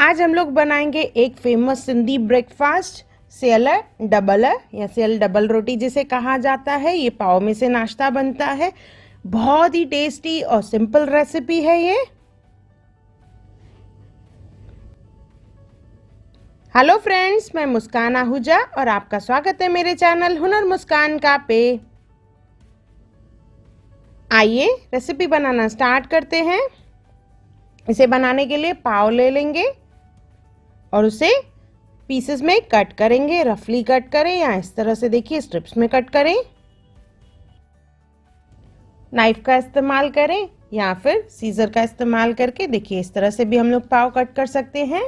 आज हम लोग बनाएंगे एक फेमस सिंधी ब्रेकफास्ट, सेयल डबल या सेयल डबल रोटी जिसे कहा जाता है। ये पाव में से नाश्ता बनता है। बहुत ही टेस्टी और सिंपल रेसिपी है ये। हेलो फ्रेंड्स, मैं मुस्कान आहूजा और आपका स्वागत है मेरे चैनल हुनर मुस्कान का पे। आइए रेसिपी बनाना स्टार्ट करते हैं। इसे बनाने के लिए पाव ले लेंगे और उसे पीसेस में कट करेंगे। रफली कट करें या इस तरह से देखिए स्ट्रिप्स में कट करें। नाइफ का इस्तेमाल करें या फिर सीजर का इस्तेमाल करके देखिए इस तरह से भी हम लोग पाव कट कर सकते हैं।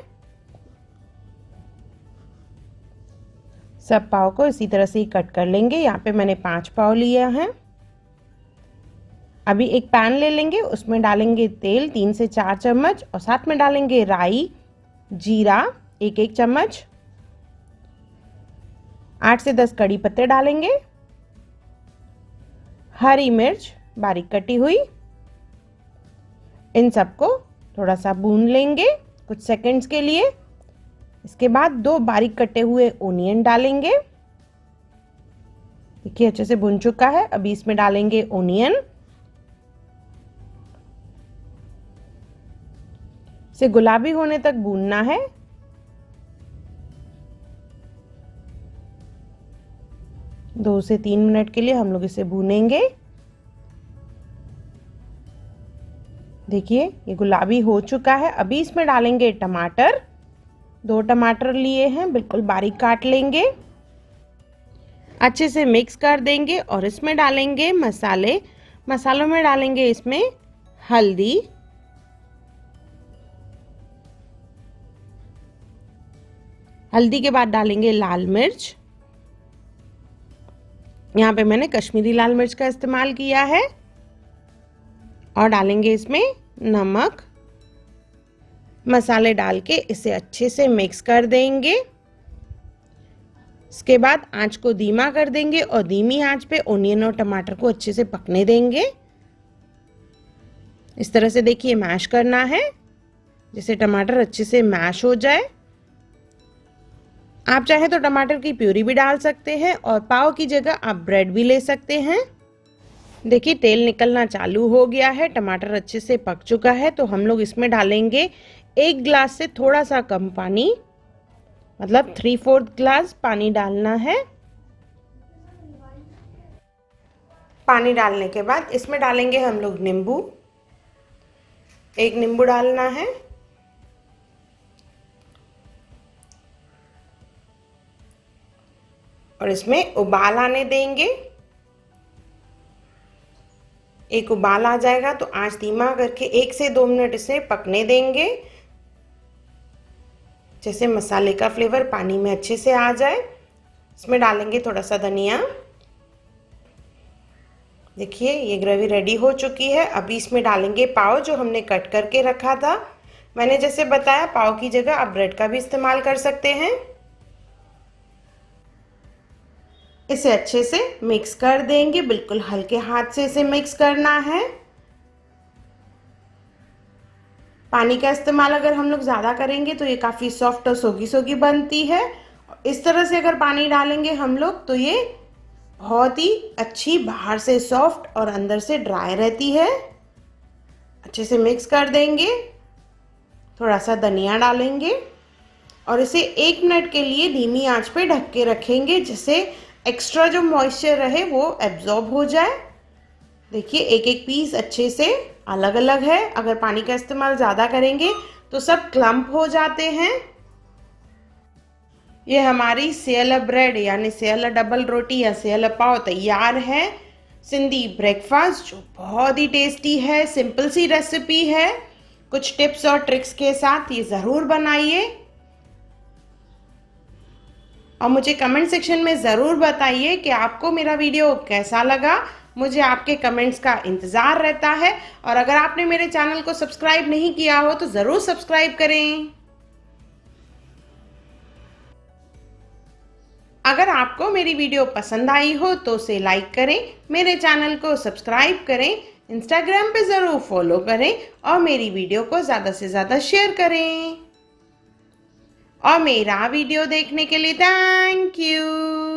सब पाव को इसी तरह से ही कट कर लेंगे। यहाँ पे मैंने 5 पाव लिया है। अभी एक पैन ले लेंगे, उसमें डालेंगे तेल 3 से 4 चम्मच और साथ में डालेंगे राई, जीरा 1-1 चम्मच, 8 से 10 कड़ी पत्ते डालेंगे, हरी मिर्च बारीक कटी हुई। इन सबको थोड़ा सा भून लेंगे कुछ सेकंड्स के लिए। इसके बाद 2 बारीक कटे हुए ओनियन डालेंगे। देखिए अच्छे से भुन चुका है। अभी इसमें डालेंगे ओनियन। इसे गुलाबी होने तक भूनना है। दो से 3 मिनट के लिए हम लोग इसे भूनेंगे। देखिए ये गुलाबी हो चुका है। अभी इसमें डालेंगे टमाटर। 2 टमाटर लिए हैं, बिल्कुल बारीक काट लेंगे। अच्छे से मिक्स कर देंगे और इसमें डालेंगे मसाले। मसालों में डालेंगे इसमें हल्दी, हल्दी के बाद डालेंगे लाल मिर्च। यहाँ पे मैंने कश्मीरी लाल मिर्च का इस्तेमाल किया है। और डालेंगे इसमें नमक। मसाले डाल के इसे अच्छे से मिक्स कर देंगे। इसके बाद आंच को धीमा कर देंगे और धीमी आंच पे ओनियन और टमाटर को अच्छे से पकने देंगे। इस तरह से देखिए मैश करना है, जिससे टमाटर अच्छे से मैश हो जाए। आप चाहे तो टमाटर की प्यूरी भी डाल सकते हैं और पाव की जगह आप ब्रेड भी ले सकते हैं। देखिए तेल निकलना चालू हो गया है, टमाटर अच्छे से पक चुका है। तो हम लोग इसमें डालेंगे 1 गिलास से थोड़ा सा कम पानी, मतलब 3/4 गिलास पानी डालना है। पानी डालने के बाद इसमें डालेंगे हम लोग नींबू। 1 नींबू डालना है। और इसमें उबाल आने देंगे। एक उबाल आ जाएगा तो आंच धीमा करके 1 से 2 मिनट इसे पकने देंगे, जैसे मसाले का फ्लेवर पानी में अच्छे से आ जाए। इसमें डालेंगे थोड़ा सा धनिया। देखिए ये ग्रेवी रेडी हो चुकी है। अभी इसमें डालेंगे पाव जो हमने कट करके रखा था। मैंने जैसे बताया पाव की जगह आप ब्रेड का भी इस्तेमाल कर सकते हैं। इसे अच्छे से मिक्स कर देंगे। बिल्कुल हल्के हाथ से इसे मिक्स करना है। पानी का इस्तेमाल अगर हम लोग ज़्यादा करेंगे तो ये काफ़ी सॉफ्ट और सोगी सोगी बनती है। इस तरह से अगर पानी डालेंगे हम लोग तो ये बहुत ही अच्छी बाहर से सॉफ्ट और अंदर से ड्राई रहती है। अच्छे से मिक्स कर देंगे। थोड़ा सा धनिया डालेंगे और इसे 1 मिनट के लिए धीमी आंच पे ढक के रखेंगे, जिससे एक्स्ट्रा जो मॉइस्चर रहे वो एब्जॉर्ब हो जाए। देखिए एक पीस अच्छे से अलग अलग है। अगर पानी का इस्तेमाल ज़्यादा करेंगे तो सब क्लम्प हो जाते हैं। ये हमारी सेयल ब्रेड यानी सेयल डबल रोटी या सेयल पाव तैयार है। सिंधी ब्रेकफास्ट जो बहुत ही टेस्टी है, सिंपल सी रेसिपी है। कुछ टिप्स और ट्रिक्स के साथ ये ज़रूर बनाइए और मुझे कमेंट सेक्शन में ज़रूर बताइए कि आपको मेरा वीडियो कैसा लगा। मुझे आपके कमेंट्स का इंतज़ार रहता है। और अगर आपने मेरे चैनल को सब्सक्राइब नहीं किया हो तो ज़रूर सब्सक्राइब करें। अगर आपको मेरी वीडियो पसंद आई हो तो उसे लाइक करें, मेरे चैनल को सब्सक्राइब करें, इंस्टाग्राम पे ज़रूर फॉलो करें और मेरी वीडियो को ज़्यादा से ज़्यादा शेयर करें। और मेरा वीडियो देखने के लिए थैंक यू।